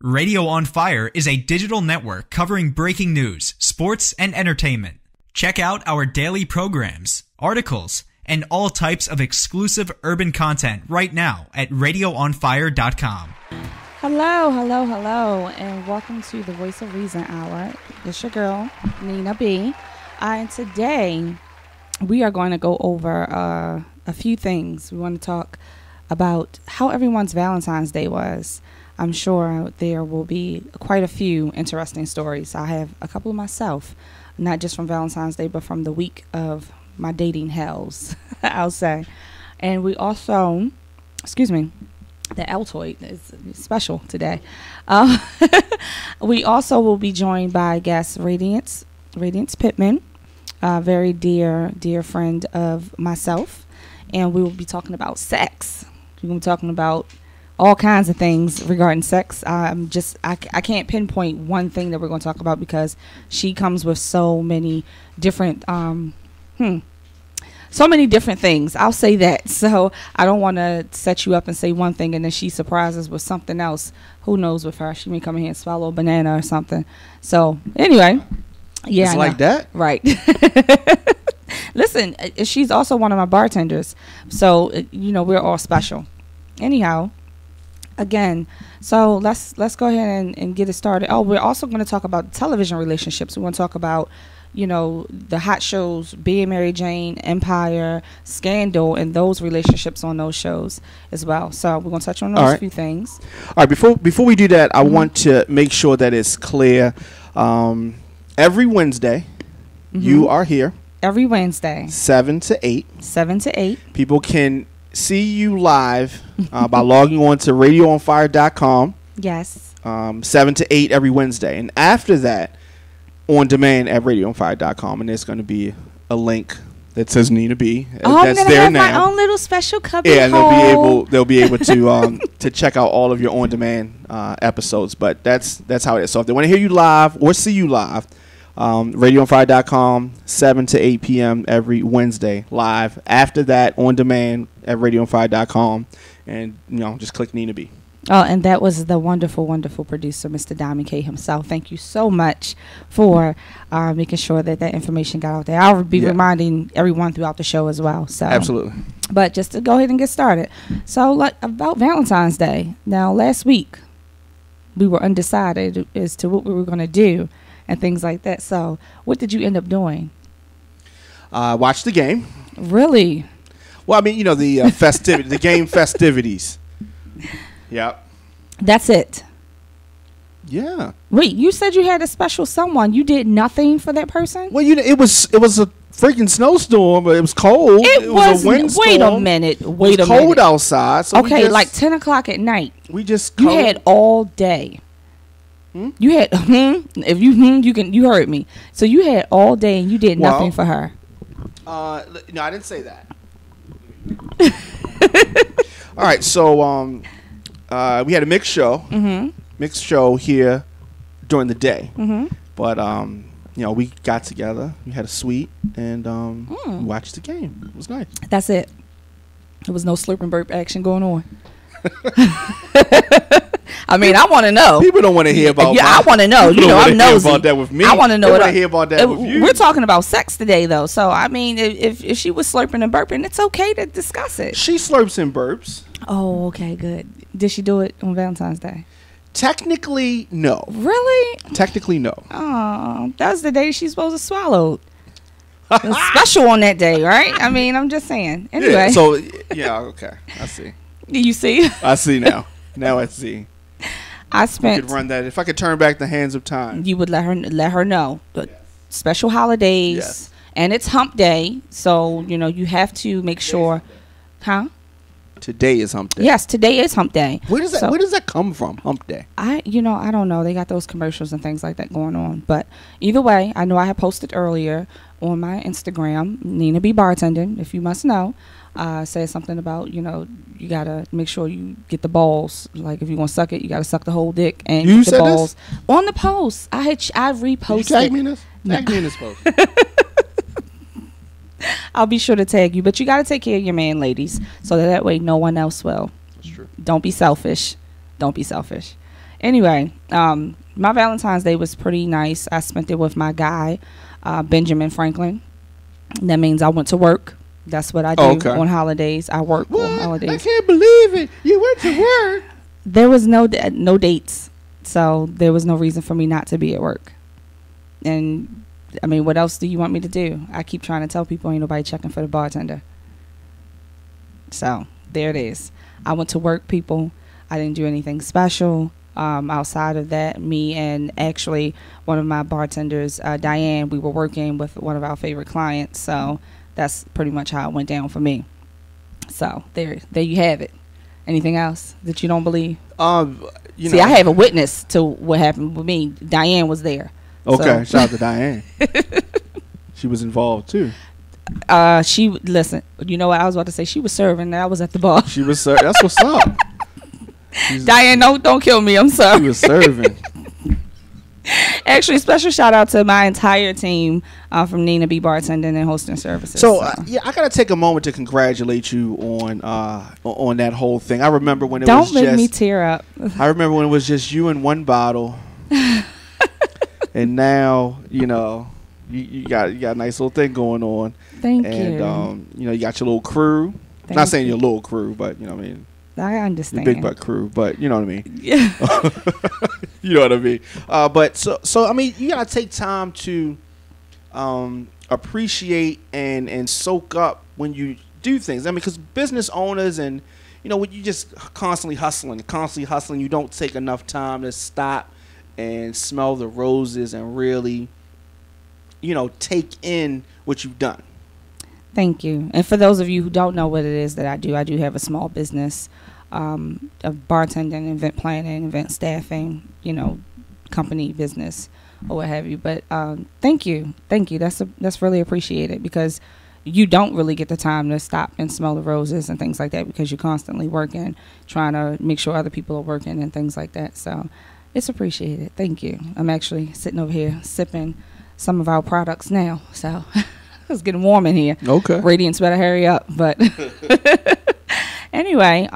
Radio on Fire is a digital network covering breaking news, sports, and entertainment. Check out our daily programs, articles, and all types of exclusive urban content right now at radioonfire.com. Hello, and welcome to the Voice of Reason Hour. It's your girl, Nina B. And today, we are going to go over a few things. We want to talk about how everyone's Valentine's Day was. I'm sure there will be quite a few interesting stories. I have a couple of myself, not just from Valentine's Day, but from the week of my dating hells, I'll say. And we also, the Altoid is special today. We also will be joined by guest Radience Pittman, a very dear friend of myself. And we will be talking about sex. We're going to be talking about all kinds of things regarding sex. I can't pinpoint one thing that we're going to talk about because she comes with so many different things. I'll say that. So I don't want to set you up and say one thing and then she surprises with something else. Who knows with her? She may come in here and swallow a banana or something. So anyway, yeah, it's like that, right? Listen, she's also one of my bartenders, so we're all special. Anyhow. Again, so let's go ahead and get it started. Oh, we're also going to talk about television relationships. We want to talk about, the hot shows, Being Mary Jane, Empire, Scandal, and those relationships on those shows as well. So we're going to touch on those few things. All right, before we do that, I want to make sure that it's clear. Every Wednesday, you are here. Every Wednesday. 7 to 8. 7 to 8. People can see you live by logging on to radioonfire.com. Yes. 7 to 8 every Wednesday. And after that, on demand at radioonfire.com. And there's going to be a link that says Nina B. That's there now. My own little special cubby and they'll be able to to check out all of your on demand episodes. But that's how it is. So if they want to hear you live or see you live, radioonfire.com, 7 to 8 p.m. every Wednesday live. After that, on demand at radioonfire.com, and just click Nina B. Oh, and that was the wonderful producer, Mr. Dami K himself. Thank you so much for making sure that information got out there. I'll be reminding everyone throughout the show as well. So absolutely. But just to go ahead and get started. So, about Valentine's Day. Now, last week we were undecided as to what we were going to do and things like that. So, what did you end up doing? Watch the game. Really? Well, I mean, the the game festivities. Yep. That's it. Yeah. Wait, you said you had a special someone. You did nothing for that person? Well, it was a freaking snowstorm, but it was cold. It was a windstorm. Wait a minute. It was cold outside. So okay, like 10 o'clock at night. We just you had all day. You had if you heard me. So you had all day and you did nothing for her. No, I didn't say that. All right, so we had a mixed show. Mixed show here during the day. But we got together. We had a suite and we watched the game. It was nice. That's it. There was no slurp and burp action going on. I mean, I want to know. People don't want to hear about. Yeah, I want to know. I'm nosy. About that with me. I want to know. They want to hear about that with you. We're talking about sex today, though. So I mean, if she was slurping and burping, it's okay to discuss it. She slurps and burps. Oh, okay, good. Did she do it on Valentine's Day? Technically, no. Really? Technically, no. Oh, that was the day she's supposed to swallow. It was special on that day, right? I mean, I'm just saying. Anyway. Yeah, so okay, I see. You see? I see now. Now I see. I could run that. If I could turn back the hands of time, you would let her know. But special holidays, and it's Hump Day, so you have to make sure, huh? Today is Hump Day. Yes, today is Hump Day. Where does that come from? Hump Day. I don't know. They got those commercials and things like that going on. But either way, I know I had posted earlier on my Instagram, Nina B Bartending, if you must know. Said something about you gotta make sure you get the balls. Like if you're gonna suck it, you gotta suck the whole dick and you get the balls this? On the post. I reposted. Did you tag me in this? Tag me in this post. I'll be sure to tag you, but you gotta take care of your man, ladies, so that way no one else will. That's true. Don't be selfish. Don't be selfish. Anyway, my Valentine's Day was pretty nice. I spent it with my guy, Benjamin Franklin. That means I went to work. That's what I do on holidays. I work on holidays. I can't believe it. You went to work. There was no dates, so there was no reason for me not to be at work. And I mean, what else do you want me to do? I keep trying to tell people ain't nobody checking for the bartender. So there it is. I went to work, people. I didn't do anything special. Outside of that, me and actually one of my bartenders, Diane, we were working with one of our favorite clients. So that's pretty much how it went down for me. So there you have it. Anything else that you don't believe? See, I have a witness to what happened with me. Diane was there. Okay, shout out to Diane. She was involved too. Listen. You know what I was about to say? She was serving. I was at the bar. She was serving. That's what's up. Diane, don't kill me. I'm sorry. She was serving. Actually, special shout out to my entire team from Nina B Bartending and Hosting Services. So yeah, I gotta take a moment to congratulate you on that whole thing. I remember when it was just. Don't make me tear up. I remember when it was just you and one bottle, and now you got a nice little thing going on. Thank you. And you got your little crew. Not saying your little crew, but what I mean. I understand. Your big butt crew, but you know what I mean. Yeah. You know what I mean. But so I mean, you gotta take time to appreciate and soak up when you do things. I mean, because business owners and when you just constantly hustling, you don't take enough time to stop and smell the roses and really, take in what you've done. Thank you. And for those of you who don't know what it is that I do have a small business of bartending, event planning, event staffing, company business or what have you. But thank you. That's really appreciated, because you don't really get the time to stop and smell the roses and things like that, because you're constantly working, trying to make sure other people are working and things like that. So it's appreciated. Thank you. I'm actually sitting over here sipping some of our products now. So it's getting warm in here. Okay. Radiance better hurry up. But anyway,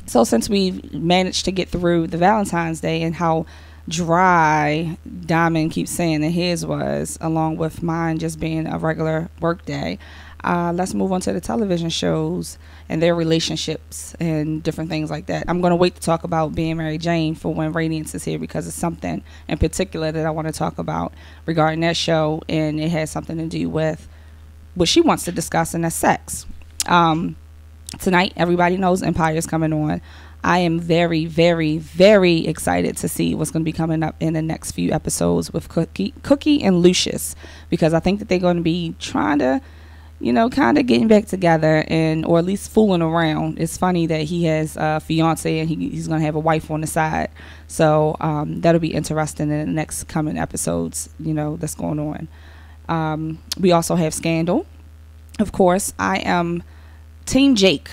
so since we've managed to get through the Valentine's Day and how dry Diamond keeps saying that his was, along with mine just being a regular work day, let's move on to the television shows and their relationships and different things like that. I'm going to wait to talk about Being Mary Jane for when Radiance is here, because it's something in particular that I want to talk about regarding that show, and it has something to do with what she wants to discuss, and that's sex. Tonight, everybody knows Empire is coming on. I am very, very, very excited to see what's going to be coming up in the next few episodes with Cookie and Lucius, because I think that they're going to be trying to, kind of getting back together, or at least fooling around. It's funny that he has a fiance and he's going to have a wife on the side. So that'll be interesting in the next coming episodes, that's going on. We also have Scandal. Of course, I am Team Jake.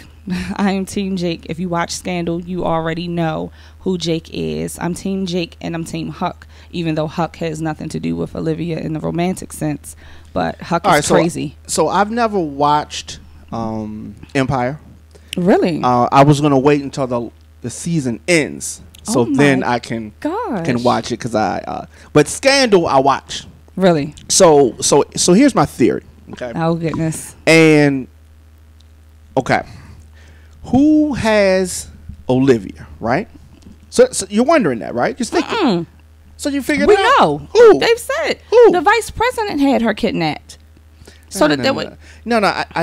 I am Team Jake. If you watch Scandal, you already know who Jake is. I'm Team Jake and I'm Team Huck, even though Huck has nothing to do with Olivia in the romantic sense. But Huck is crazy. So I've never watched Empire. Really? I was going to wait until the season ends, so then I can watch it, but Scandal I watch. Really? So here's my theory. Okay. Oh goodness. And okay. Who has Olivia, right? So you're wondering that, right? Just thinking. So you figured it out. We know. Who? They've said. Who? The vice president had her kidnapped. So I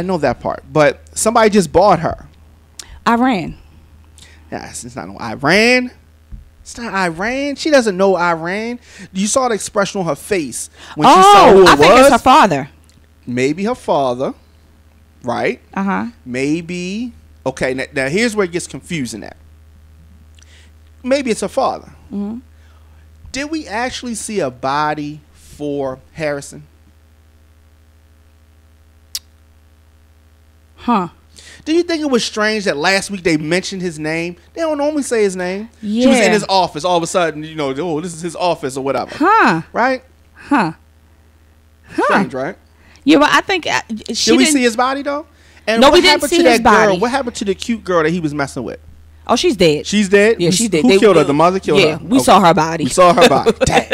know that part. But somebody just bought her. Iran. Yes, it's not no Iran. It's not Iran. She doesn't know Iran. You saw the expression on her face when she saw who it was. I think it's her father. Maybe her father, right? Uh-huh. Maybe. Okay, now here's where it gets confusing at. Maybe it's her father. Mm-hmm. Did we actually see a body for Harrison? Huh. Do you think it was strange that last week they mentioned his name? They don't normally say his name. Yeah. She was in his office. All of a sudden, this is his office or whatever. Huh. Right? Huh. Strange, right? Yeah, but I think Did we see his body, though? And no, we didn't see his body. What happened to the cute girl that he was messing with? Oh, she's dead. She's dead? Yeah, she's dead. Who killed her? The mother killed her? Yeah, we saw her body. We saw her body. Dang.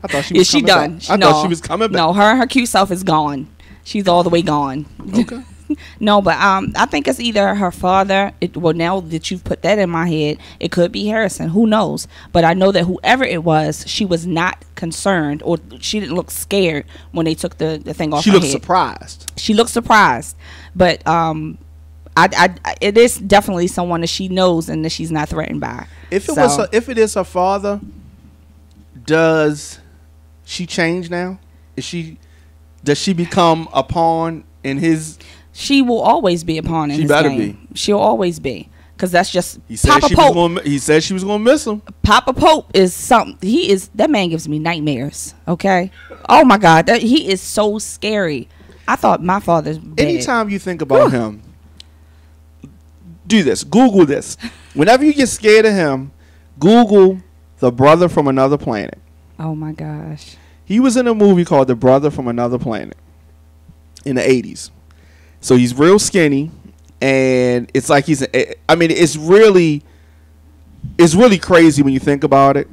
I thought she was she done. back. I thought she was coming back. No, her and her cute self is gone. She's all the way gone. Okay. No, but I think it's either her father. Well, now that you've put that in my head, it could be Harrison. Who knows? But I know that whoever it was, she was not concerned, or she didn't look scared when they took the thing off her head. She looked surprised. She looked surprised. But it is definitely someone that she knows and that she's not threatened by. If it is her father, does she change now? Does she become a pawn in his? She will always be a pawn in his game. She better be. She'll always be, because that's just Papa Pope. He said she was going to miss him. Papa Pope is something. That man gives me nightmares. Okay. Oh my God, he is so scary. I thought my father's dead. Anytime you think about him, do this. Google this. Whenever you get scared of him, Google The Brother from Another Planet. Oh my gosh. He was in a movie called The Brother from Another Planet in the 80s. So he's real skinny, and it's like it's really crazy when you think about it.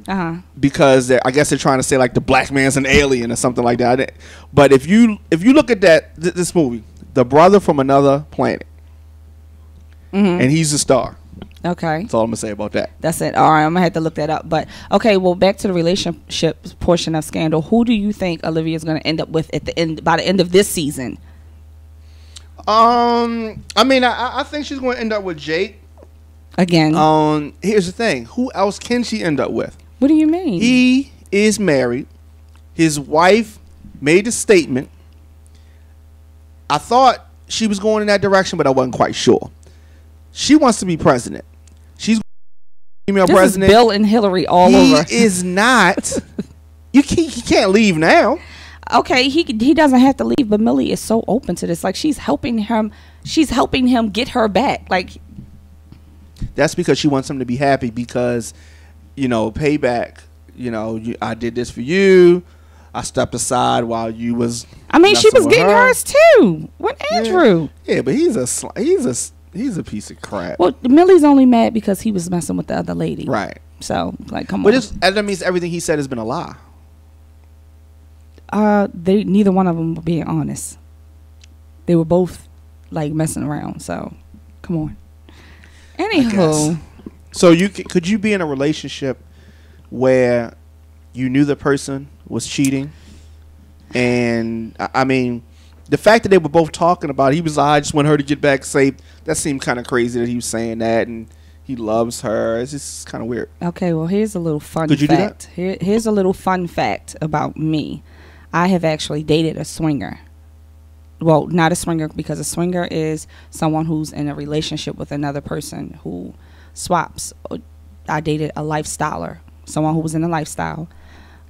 Because I guess they're trying to say like the black man's an alien or something like that. But if you look at this movie, The Brother from Another Planet, and he's a star. Okay. That's all I'm gonna say about that. That's it. All right, I'm gonna have to look that up. But okay, well, back to the relationship portion of Scandal. Who do you think Olivia's gonna end up with at the end by the end of this season? I think she's going to end up with Jake again. Here's the thing: who else can she end up with? What do you mean? He is married. His wife made a statement. I thought she was going in that direction, but I wasn't quite sure. She wants to be president. She's female president. Is Bill and Hillary all over. He is not. He can't leave now. Okay, he doesn't have to leave, but Millie is so open to this. Like, she's helping him get her back. Like, that's because she wants him to be happy because, payback. I did this for you. I stepped aside while you was. I mean, she was getting hers too. What, Andrew? Yeah, but he's a piece of crap. Well, Millie's only mad because he was messing with the other lady. Right. So, like, come on. But that means everything he said has been a lie. Neither one of them were being honest. They were both like messing around. So, come on. Anywho, so could you be in a relationship where you knew the person was cheating, and I mean, the fact that they were both talking about it, he was like, I just want her to get back safe. That seemed kind of crazy that he was saying that, and he loves her. It's just kind of weird. Okay, well, here's a little fun fact. Could you do that? Here's a little fun fact about me. I have actually dated a swinger. Well, not a swinger, because a swinger is someone who's in a relationship with another person who swaps. I dated a lifestyler, someone who was in a lifestyle.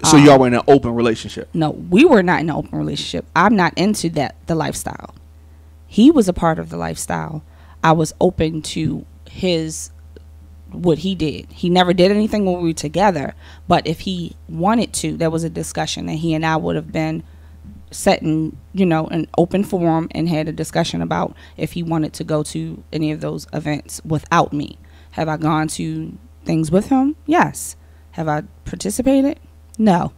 So y'all were in an open relationship? No, we were not in an open relationship. I'm not into the lifestyle. He was a part of the lifestyle. I was open to what he did. He never did anything when we were together, but if he wanted to, there was a discussion, and he and I would have been set in an open forum and had a discussion about if he wanted to go to any of those events without me. Have I gone to things with him? Yes. Have I participated? No.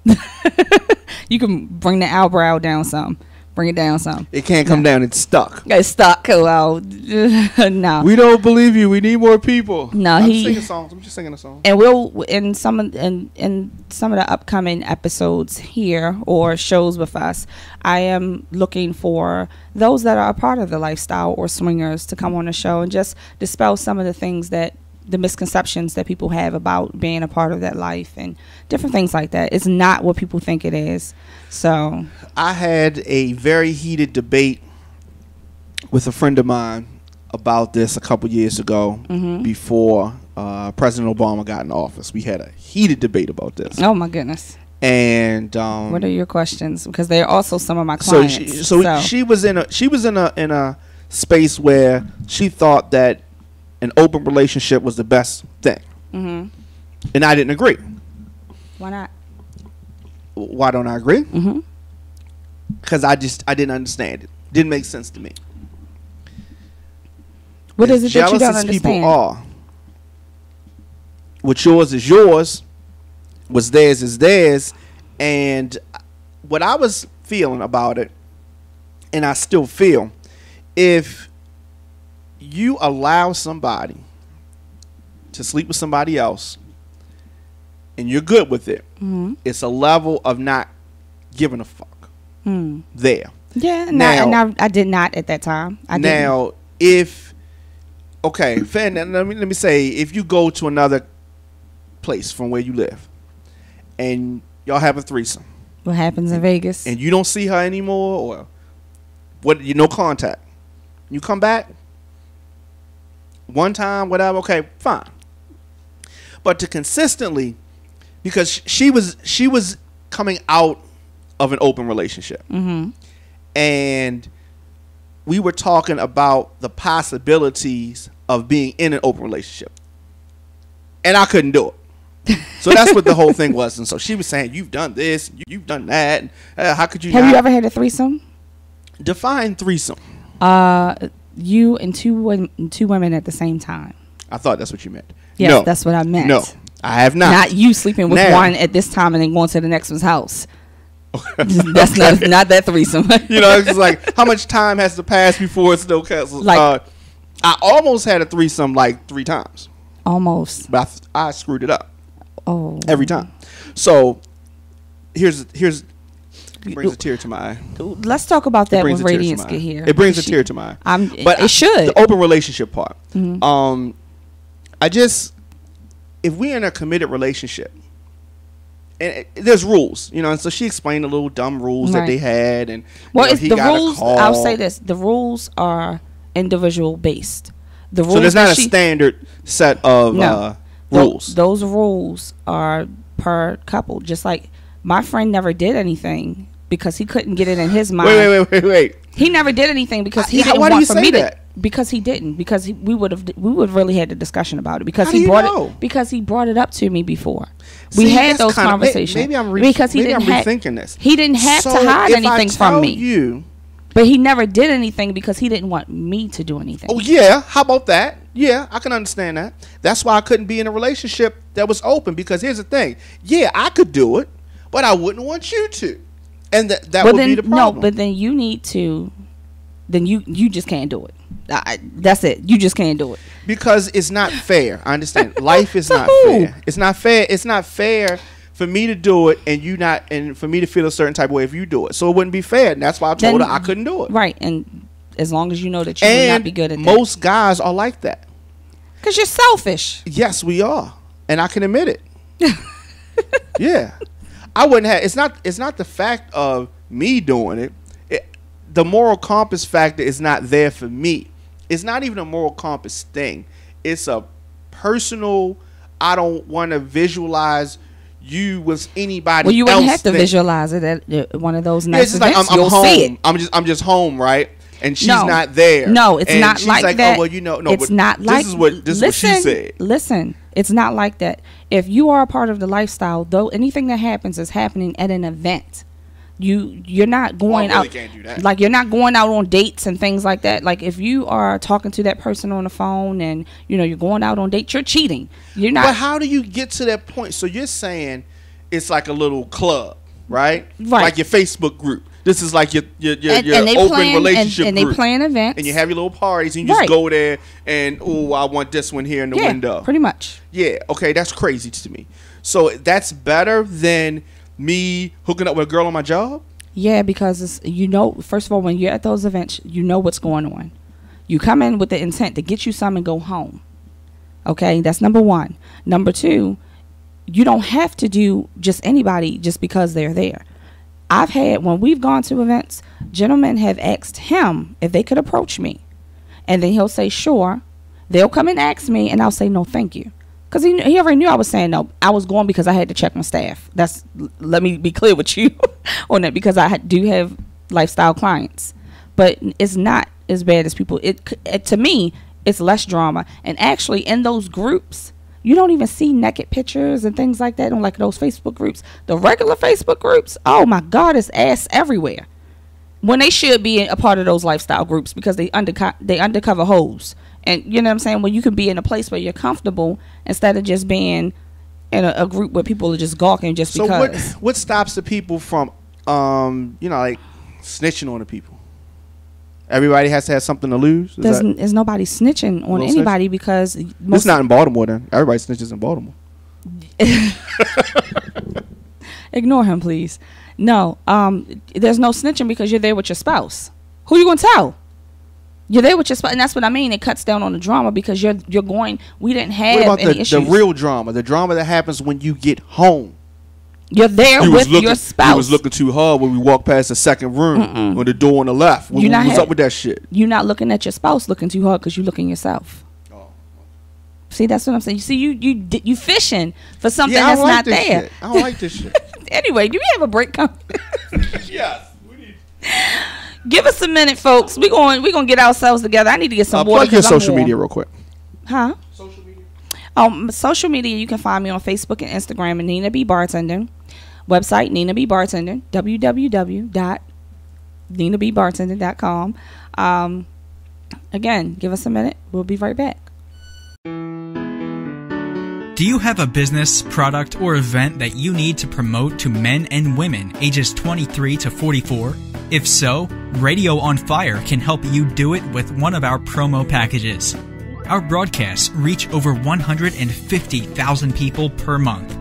You can bring the eyebrow down some. Bring it down some. It can't come down. It's stuck. It's stuck. Well, no. We don't believe you. We need more people. No, I'm singing songs. I'm just singing a song. And we'll in some of the upcoming episodes here or shows with us, I am looking for those that are a part of the lifestyle or swingers to come on the show and just dispel some of the misconceptions that people have about being a part of that life and different things like that. It's not what people think it is. So I had a very heated debate with a friend of mine about this a couple years ago before President Obama got in office. We had a heated debate about this. Oh my goodness. And what are your questions? Because they're also some of my clients. So she was in a space where she thought that an open relationship was the best thing. And I didn't agree. Why not? Why don't I agree? Because I didn't understand it. Didn't make sense to me. What is it that you don't Jealous as understand? people are, what's yours is yours, what's theirs is theirs. And what I was feeling about it, and I still feel, if you allow somebody to sleep with somebody else and you're good with it, it's a level of not giving a fuck there. Yeah, now, and I did not at that time. Now, if okay, let me say, if you go to another place from where you live and y'all have a threesome, what happens in Vegas, and you don't see her anymore, or what? You no contact. You come back one time, whatever. Okay, fine. But to consistently, because she was coming out of an open relationship. And we were talking about the possibilities of being in an open relationship. And I couldn't do it. So that's what the whole thing was. And so she was saying, you've done this, you've done that. And, how could you Have you ever had a threesome? Define threesome. You and two women at the same time. I thought that's what you meant. Yes, no, that's what I meant. No, I have not. Not you sleeping with one at this time and then going to the next one's house. That's not that threesome. You know, it's just like, how much time has to pass before it's still canceled? Like, I almost had a threesome like 3 times. Almost. But I screwed it up. Oh. Every time. So here's it brings a tear to my eye. Let's talk about that when Radiance get here. It brings a tear to my eye. But it should. The open relationship part. If we're in a committed relationship, and there's rules, you know, and so she explained the little dumb rules that they had, and it's the rules. I'll say this: the rules are individual based. The rules. So there's not a standard set of rules. Those rules are per couple. Just like my friend never did anything because he couldn't get it in his mind. Wait. He never did anything because he didn't want for me to. Because he didn't. Because we would have really had a discussion about it. Because he brought it up to me before. We had those conversations. Maybe I'm rethinking this. He didn't have to hide anything from me. But he never did anything because he didn't want me to do anything. Oh yeah, how about that? Yeah, I can understand that. That's why I couldn't be in a relationship that was open. Because here's the thing. Yeah, I could do it, but I wouldn't want you to. And that would be the problem. No, but then you need to. Then you just can't do it. That's it. You just can't do it because it's not fair. I understand. Life is not fair. It's not fair. It's not fair for me to do it and you not, and for me to feel a certain type of way if you do it. So it wouldn't be fair. And that's why I told her I couldn't do it. Right. And as long as you know that you would not be good at that. Most guys are like that. Because you're selfish. Yes, we are, and I can admit it. Yeah, I wouldn't have. It's not the fact of me doing it. The moral compass factor is not there for me. It's not even a moral compass thing. It's a personal, I don't want to visualize you with anybody else. Well, you wouldn't have to visualize it at one of those nice events. Like, I'm home. See it. I'm just home, right? And she's not there. No, it's not like that. Oh, well, you know, no, it's not like this is what she said. Listen, it's not like that. If you are a part of the lifestyle, though, anything that happens is happening at an event. You're not going out. Can't do that. Like, you're not going out on dates and things like that. Like, if you are talking to that person on the phone and you're going out on dates, you're cheating. You're not. But how do you get to that point? So you're saying it's like a little club, right? Right. Like your Facebook group. This is like your open relationship and group. They plan events. And you have your little parties and you just go there and, oh, I want this one here in the window. Pretty much. Yeah, okay, that's crazy to me. So that's better than me hooking up with a girl on my job? Yeah, because it's, first of all, when you're at those events, you know what's going on. You come in with the intent to get you some and go home. Okay, that's number one. Number two, you don't have to do just anybody just because they're there. I've had, when we've gone to events, gentlemen have asked him if they could approach me. And then he'll say, sure. They'll come and ask me, and I'll say, no, thank you. Because he already knew I was saying no. I was going because I had to check my staff. Let me be clear with you on that, because I do have lifestyle clients. But it's not as bad as people. To me, it's less drama. And actually, in those groups, you don't even see naked pictures and things like that on like those Facebook groups. The regular Facebook groups, oh my God, it's ass everywhere. When they should be a part of those lifestyle groups, because they undercover hoes And you know what I'm saying? Well, you can be in a place where you're comfortable instead of just being in a group where people are just gawking just because. So what stops the people from, like snitching on the people? Everybody has to have something to lose? There's nobody snitching on anybody because... It's not in Baltimore then. Everybody snitches in Baltimore. Ignore him, please. No, there's no snitching because you're there with your spouse. Who you gonna tell? You're there with your spouse, and that's what I mean. It cuts down on the drama because you're going. We didn't have any issues. The real drama, the drama that happens when you get home. You're there with your spouse. You was looking too hard when we walked past the second room on the door on the left. What's up with that shit? You're not looking at your spouse looking too hard because you're looking yourself. Oh. See, that's what I'm saying. You see, you fishing for something that's not there. Shit. I don't like this shit. Anyway, do we have a break coming? Yes, we need. Give us a minute, folks. We're gonna get ourselves together. I need to get some water. Plug your social media real quick. Huh? Social media. Social media. You can find me on Facebook and Instagram at Nina B Bartending. Website Nina B Bartending. www.ninabbartending.com. Again, give us a minute. We'll be right back. Do you have a business, product, or event that you need to promote to men and women ages 23 to 44? If so, Radio on Fire can help you do it with one of our promo packages. Our broadcasts reach over 150,000 people per month.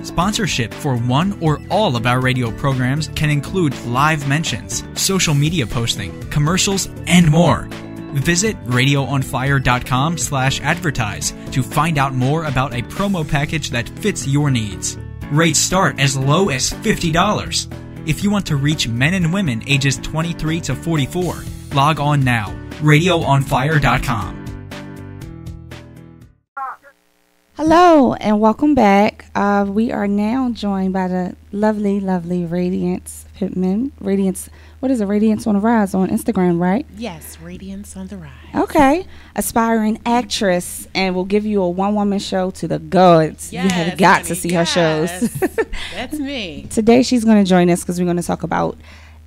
Sponsorship for one or all of our radio programs can include live mentions, social media posting, commercials, and more. Visit radioonfire.com/advertise to find out more about a promo package that fits your needs. Rates start as low as $50. If you want to reach men and women ages 23 to 44, log on now. radioonfire.com. Hello and welcome back. We are now joined by the lovely Radiance Pittman. Radiance, what is it? Radiance on the Rise on Instagram, right? Yes, Radiance on the Rise. Okay. Aspiring actress, and we'll give you a one-woman show to the gods. Yes, you have got to see her shows. That's me. Today she's going to join us because we're going to talk about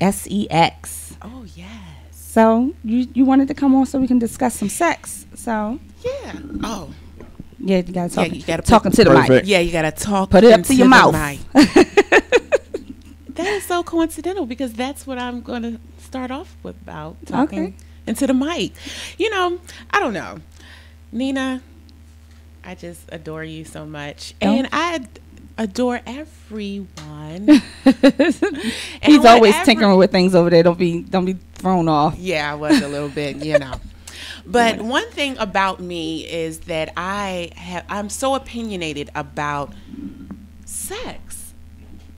sex. Oh, yes. So you wanted to come on so we can discuss some sex. So yeah. Oh. Yeah, you gotta talk. Yeah, you gotta talking to the mic. Yeah, you gotta talk. Put it up to your mouth. That is so coincidental because that's what I'm going to start off with about talking into the mic. You know, I don't know, Nina. I just adore you so much, and I adore everyone. He's always tinkering with things over there. Don't be thrown off. Yeah, I was a little bit, you know. But one thing about me is that I'm so opinionated about sex.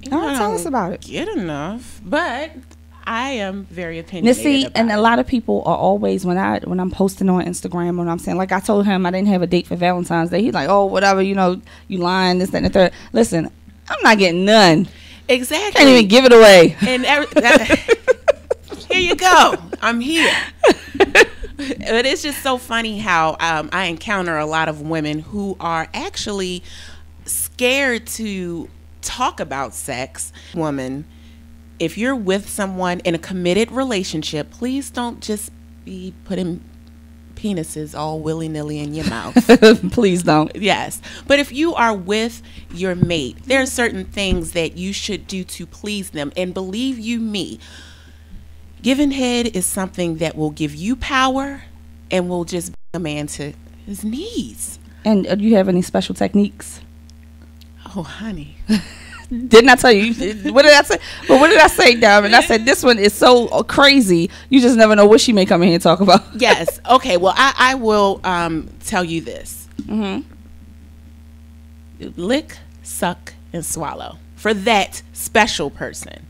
Tell us about it. Get enough, but I am very opinionated. And a lot of people are always when I'm posting on Instagram and I'm saying, like I told him I didn't have a date for Valentine's Day. He's like, oh, whatever, you lying, this, that, and the third. Listen, I'm not getting none. Exactly. Can't even give it away. And here you go. I'm here. But it's just so funny how I encounter a lot of women who are actually scared to talk about sex. Woman, if you're with someone in a committed relationship, please don't just be putting penises all willy-nilly in your mouth. Please don't. Yes. But if you are with your mate, there are certain things that you should do to please them. And believe you me, giving head is something that will give you power and will just bring a man to his knees. And do you have any special techniques? Oh, honey. Didn't I tell you? What did I say? But what did I say, Diamond? I said this one is so crazy. You just never know what she may come in here and talk about. Yes. Okay. Well, I will tell you this. Mm-hmm. Lick, suck, and swallow for that special person.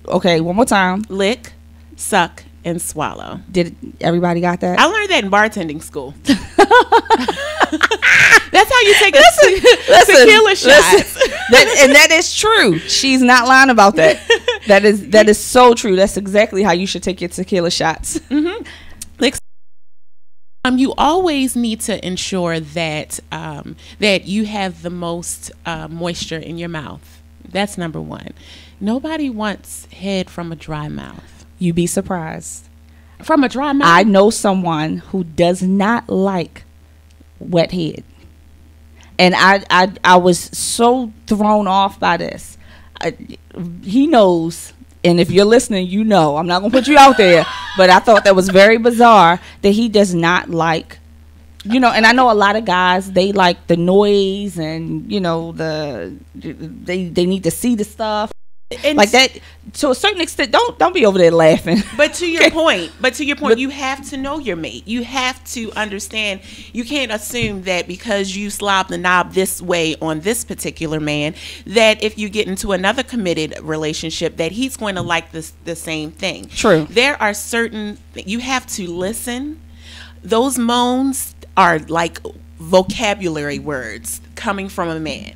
Okay. One more time. Lick, suck, and swallow. Did everybody got that? I learned that in bartending school. That's how you take a tequila shot. And that is true. She's not lying about that. That is so true. That's exactly how you should take your tequila shots. Mm-hmm. You always need to ensure that that you have the most moisture in your mouth. That's number one. Nobody wants head from a dry mouth. You'd be surprised. From a dry mouth? I know someone who does not like wet head. And I was so thrown off by this. He knows, and if you're listening, you know. I'm not going to put you out there, but I thought that was very bizarre that he does not like, and I know a lot of guys, they like the noise and, they need to see the stuff. And like that, to a certain extent. Don't be over there laughing. But to your point, you have to know your mate. You have to understand. You can't assume that because you slob the knob this way on this particular man, that if you get into another committed relationship, that he's going to like the same thing. True. There are certain you have to listen. Those moans are like vocabulary words coming from a man.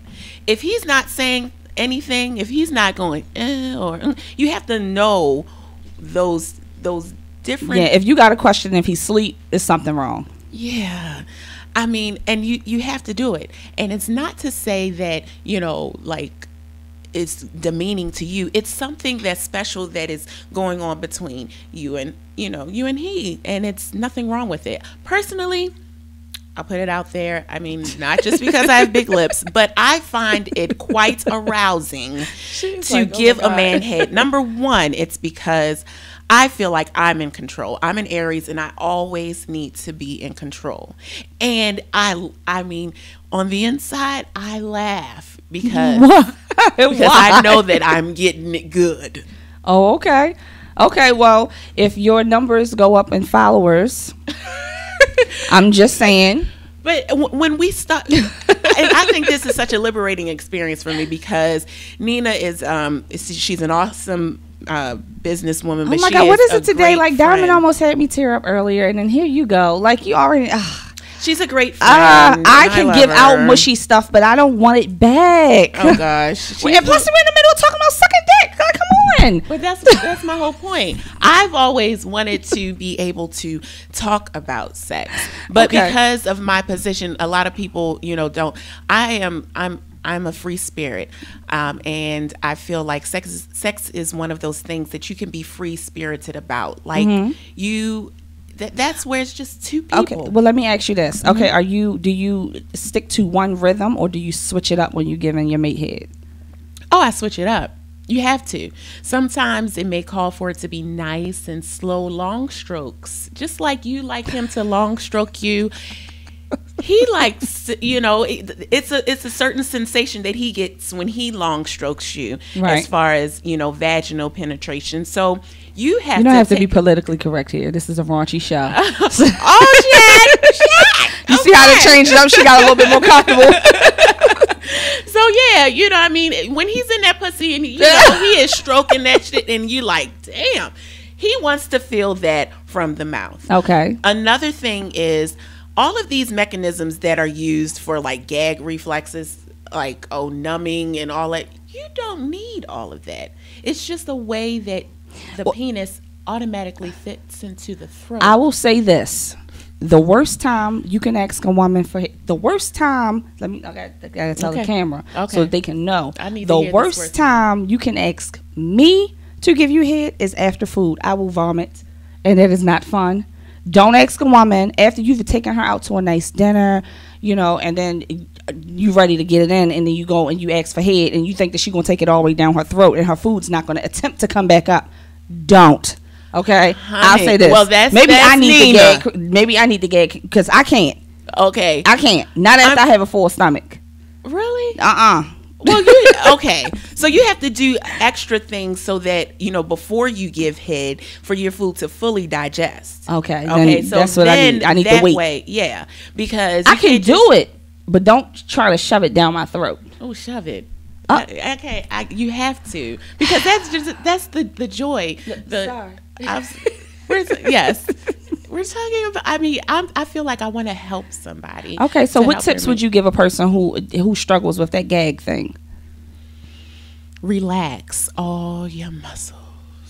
If he's not saying anything, if he's not going you have to know those different. Yeah, if you got a question if he's asleep, there's something wrong. Yeah, I mean, and you have to do it, and it's not to say that like it's demeaning to you. It's something that's special that is going on between you and he, and it's nothing wrong with it. Personally, I'll put it out there. I mean, not just because I have big lips, but I find it quite arousing to give a man head. Number one, it's because I feel like I'm in control. I'm an Aries, and I always need to be in control. And I mean, on the inside, I laugh because I know that I'm getting it good. Oh, okay. Okay, well, if your numbers go up in followers, I'm just saying. But when we start, and I think this is such a liberating experience for me because Nina is, she's an awesome businesswoman. But oh my God, what is it today? Like Diamond almost had me tear up earlier, and then here you go. Like you already. She's a great friend. I can give out mushy stuff, but I don't want it back. Oh gosh! And plus, we're in the middle of talking about sucking dick. Like, come on. But that's my whole point. I've always wanted to be able to talk about sex, but because of my position, a lot of people, don't. I'm a free spirit, and I feel like sex is one of those things that you can be free spirited about. Like that's where it's just two people. Okay, well, let me ask you this. Okay, do you stick to one rhythm or do you switch it up when you're giving your mate head? Oh, I switch it up. You have to. Sometimes it may call for it to be nice and slow, long strokes, just like you like him to long stroke you. He likes, it's a certain sensation that he gets when he long strokes you, as far as vaginal penetration. So you don't have to be politically correct here. This is a raunchy show. Oh, shit. You see how they changed it up? She got a little bit more comfortable. So yeah, I mean, when he's in that pussy and he is stroking that shit, and you like, damn, he wants to feel that from the mouth. Okay. Another thing is, all of these mechanisms that are used for like gag reflexes, like numbing and all that, you don't need all of that. It's just a way that the penis automatically fits into the throat. I will say this. The worst time you can ask a woman for the worst time, I gotta tell the camera so they can know. The worst time you can ask me to give you head is after food. I will vomit, and it is not fun. Don't ask a woman after you've taken her out to a nice dinner, and then you ready to get it in, and then you go and you ask for head, and you think that she's going to take it all the way down her throat, and her food's not going to attempt to come back up. Don't. Okay? Honey, I'll say this. Well, maybe I need to gag. Maybe I need to gag because I can't. Okay. I can't. Not after I have a full stomach. Really? Well, okay. So you have to do extra things so that, before you give head, for your food to fully digest. Okay. Okay. So that's what I need. I need to wait. Way, yeah. Because I can do it, but don't try to shove it down my throat. Oh, shove it. Okay. You have to, because that's the joy. Sorry. Yes. We're talking about. I mean, I feel like I want to help somebody. Okay, so what tips would you give a person who struggles with that gag thing? Relax all your muscles.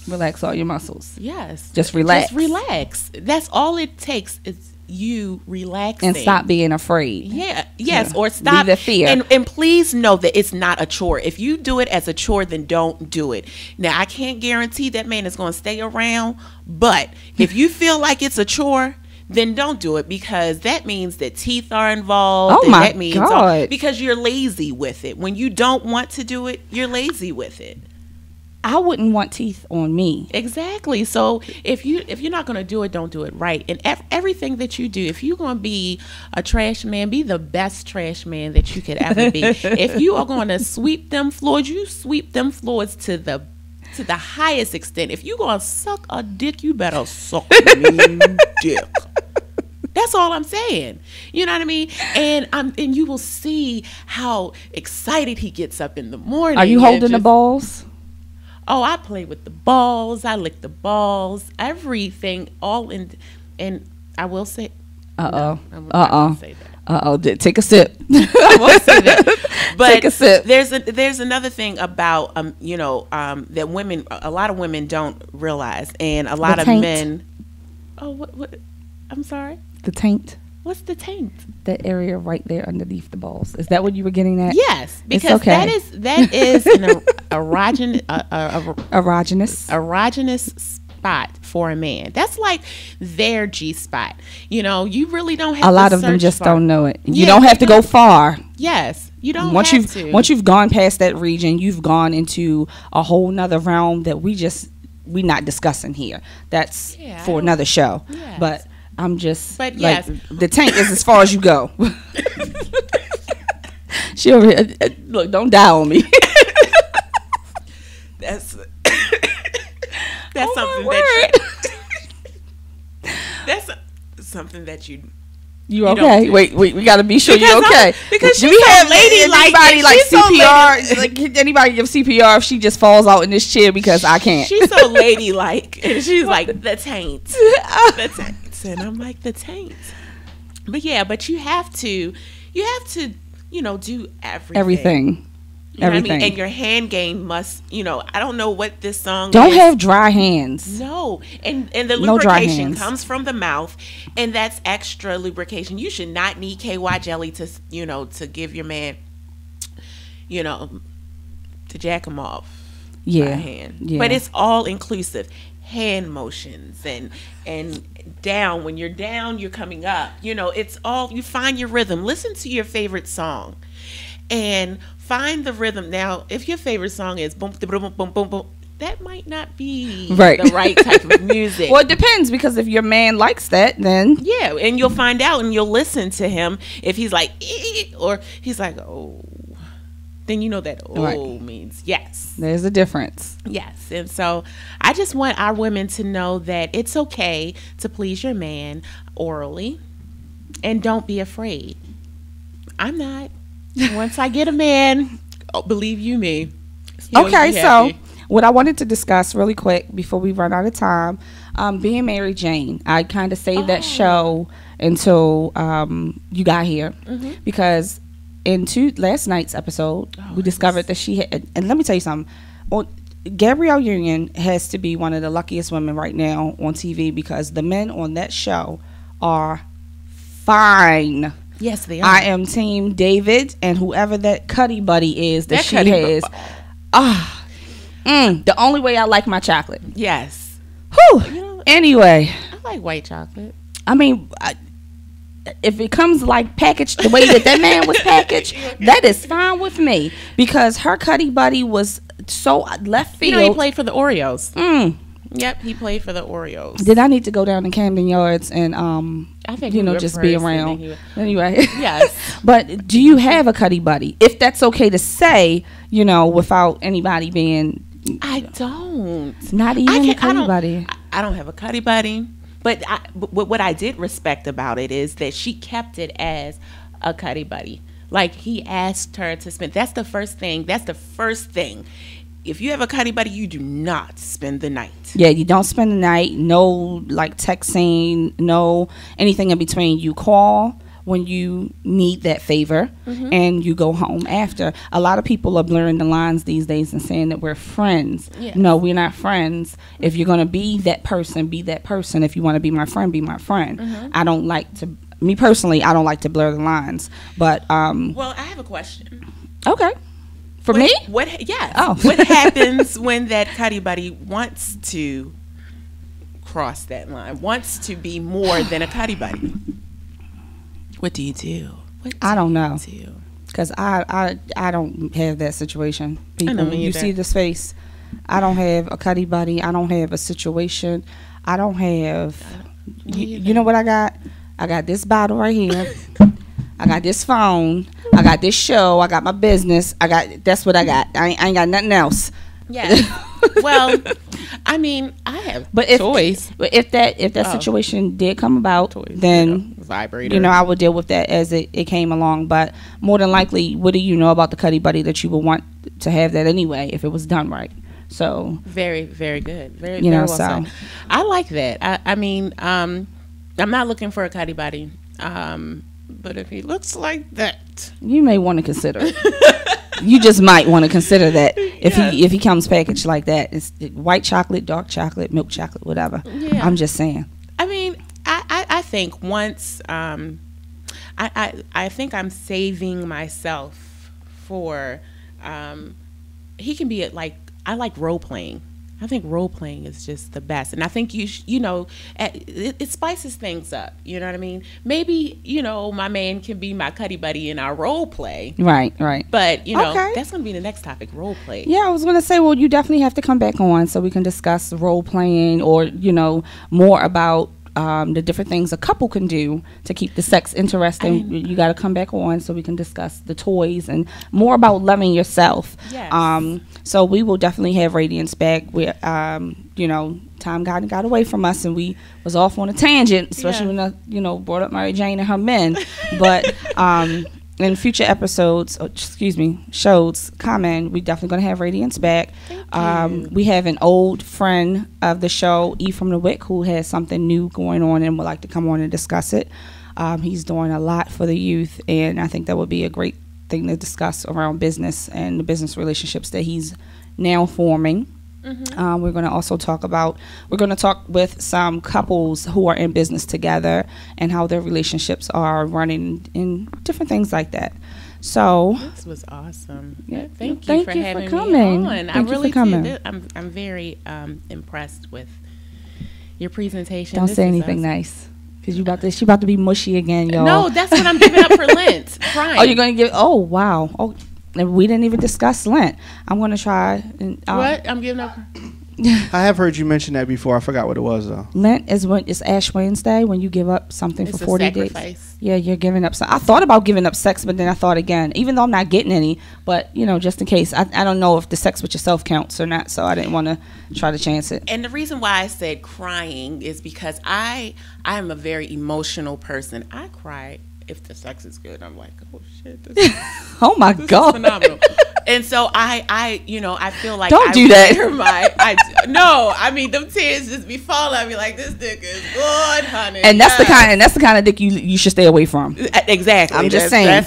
Relax all your muscles. Yes. Just relax. Just relax. That's all it takes is you relaxing. And stop being afraid. Yeah. Yes. Yeah. Or stop. Leave the fear. And please know that it's not a chore. If you do it as a chore, then don't do it. Now, I can't guarantee that man is going to stay around. But if you feel like it's a chore, then don't do it, because that means that teeth are involved. Oh my that means God. because you're lazy with it. When you don't want to do it, you're lazy with it. I wouldn't want teeth on me. Exactly. So if you're not going to do it, don't do it right. And everything that you do, if you're going to be a trash man, be the best trash man that you could ever be. If you are going to sweep them floors, you sweep them floors to the highest extent. If you're going to suck a dick, you better suck a mean dick. That's all I'm saying. You know what I mean? And you will see how excited he gets up in the morning. Are you holding the balls? Oh, I play with the balls. I lick the balls. Everything, all in. And I will say. Uh-oh. No, I won't say that. Uh-oh. Take a sip. I won't say that. But take a sip. There's another thing about that a lot of women don't realize, and a lot of men. Oh, what? I'm sorry. The taint. What's the taint? That area right there underneath the balls. Is that what you were getting at? Yes, because okay. that is an erogenous spot for a man. That's like their G spot. You really don't have. A lot of them just don't know it. You don't have to go far. Yes, you don't. Once you've gone past that region, you've gone into a whole nother realm that we're not discussing here. That's for another show. Yes. But I'm just. But yes, the tank is as far as you go. She over here, look, don't die on me. That's something that's something that you. You okay? Wait, we gotta be sure you're okay. Because do we have anybody like CPR? Like anybody give CPR if she just falls out in this chair because I can't? She's so ladylike, and she's like the taint, the taint, and I'm like the taint. But you have to, do everything. You know Everything. What I mean? And your hand game must, I don't know what this song don't is. have dry hands. No. And the No dry lubrication hands. comes from the mouth, and that's extra lubrication. You should not need KY jelly to give your man, to jack him off by hand. Yeah. But it's all inclusive. Hand motions and down. When you're down, you're coming up. It's all, you find your rhythm. Listen to your favorite song and find the rhythm. Now, if your favorite song is boom, boom, boom, boom, boom, that might not be the right type of music. Well, it depends, because if your man likes that, then yeah, and you'll find out, and you'll listen to him. If he's like, or he's like, oh, then you know that means yes. There's a difference. Yes. And so I just want our women to know that it's okay to please your man orally, and don't be afraid. I'm not. Once I get a man, believe you me. Okay, so what I wanted to discuss really quick before we run out of time, being Mary Jane. I kind of saved that show until you got here, because in last night's episode, we discovered that she had, and let me tell you something. Gabrielle Union has to be one of the luckiest women right now on TV, because the men on that show are fine. Yes, they are. I am team David and whoever that Cuddy buddy is that she has. The only way I like my chocolate. Yes. Whew. Anyway. I like white chocolate. I mean, if it comes like packaged the way that man was packaged, that is fine with me, because her Cuddy buddy was so left field. He played for the Oreos. Yep, he played for the Oreos. Did I need to go down to Camden Yards and I think just be around? Anyway, yes. But do you have a Cuddy buddy? If that's okay to say, without anybody being. I don't. Not even a Cuddy buddy. I don't have a Cuddy buddy. But what I did respect about it is that she kept it as a Cuddy buddy. Like, he asked her to spend. That's the first thing. If you have a Cuddy buddy, you do not spend the night. Yeah, you don't spend the night. No, like, texting. No anything in between. You call when you need that favor and you go home after. A lot of people are blurring the lines these days and saying that we're friends. Yes. No, we're not friends. If you're going to be that person, be that person. If you want to be my friend, be my friend. I don't like to, me personally, I don't like to blur the lines. But, well, I have a question. okay. For me? Yes. Oh. What happens when that cuddy buddy wants to cross that line, wants to be more than a cuddy buddy? What do you do? I don't know. Because I don't have that situation. People, I know, me you either. see this face. I don't have a cuddy buddy. I don't have a situation. I don't have. You know what I got? I got this bottle right here. I got this phone. I got this show. I got my business. That's what I got. I ain't got nothing else. Yeah. Well, I mean, I have toys. But if that situation did come about, then vibrator. I would deal with that as it came along. But more than likely, what do you know about the cuddy buddy that you would want to have that anyway if it was done right? So very, very good. Very well said. I like that. I mean, I'm not looking for a cuddy buddy. But if he looks like that, you may want to consider it. You just might want to consider that if he comes packaged like that. It's white chocolate, dark chocolate, milk chocolate, whatever. Yeah. I'm just saying. I mean, I think once I think I'm saving myself for he can be I like role playing. I think role playing is just the best, and I think it spices things up. You know what I mean? Maybe my man can be my cuddy buddy in our role play. Right. But that's going to be the next topic, role play. Yeah, I was going to say, well, you definitely have to come back on so we can discuss role playing or more about the different things a couple can do to keep the sex interesting. You got to come back on so we can discuss the toys and more about loving yourself. Yes. So we will definitely have Radiance back. We, time got away from us and we was off on a tangent, especially when I, brought up Mary Jane and her men. But in future episodes, shows coming, we definitely going to have Radiance back. We have an old friend of the show, E from the Wick, who has something new going on and would like to come on and discuss it. He's doing a lot for the youth, and I think that would be a great thing to discuss around business and the business relationships that he's now forming. We're going to also talk with some couples who are in business together and how their relationships are running and different things like that. So this was awesome. Yeah, thank you for having coming. me on. Thank you for coming. I'm very impressed with your presentation. Don't say anything nice. Because she about to be mushy again, y'all. No, that's what I'm giving up for Lent. Crying. Oh, you're going to give... Oh, wow. Oh, and we didn't even discuss Lent. I'm going to try... what? I'm giving up... I have heard you mention that before. I forgot what it was, though. Lent is when it's Ash Wednesday, when you give up something for 40 days. Yeah, you're giving up. I thought about giving up sex, but then I thought again, even though I'm not getting any, but, just in case. I don't know if the sex with yourself counts or not, so I didn't want to try to chance it. And the reason why I said crying is because I am a very emotional person. I cry if the sex is good. I'm like, oh, shit. Oh, my God. Is phenomenal. And so I feel like don't do that. No, I mean, them tears just be falling. I be like, this dick is good, honey. And that's the kind of dick you should stay away from. Exactly. I'm just saying.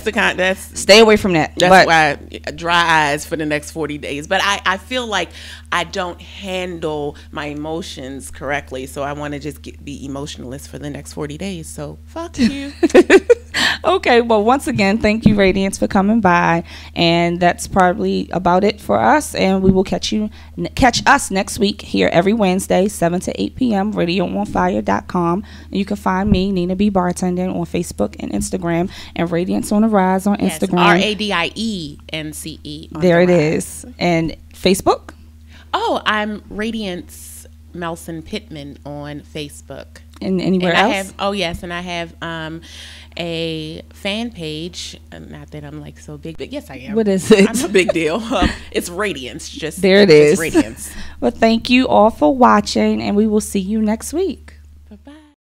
Stay away from that. That's why dry eyes for the next 40 days. But I feel like I don't handle my emotions correctly, so I want to just be emotionless for the next 40 days. So fuck you. Okay, well, once again, thank you, Radiance, for coming by, and that's probably about it for us. And we will catch us next week here every Wednesday, 7 to 8 p.m. RadioOnFire.com. And you can find me, Nina B. Bartending, on Facebook and Instagram, and Radiance on the Rise on Instagram. RADIENCE. There it is. And Facebook. Oh, I'm Radiance Melson Pittman on Facebook. And anywhere else? I have a fan page. Not that I'm like so big, but yes, I am. What is it? I'm a big deal. It's Radiance. There it is. It's Radiance. Well, thank you all for watching, and we will see you next week.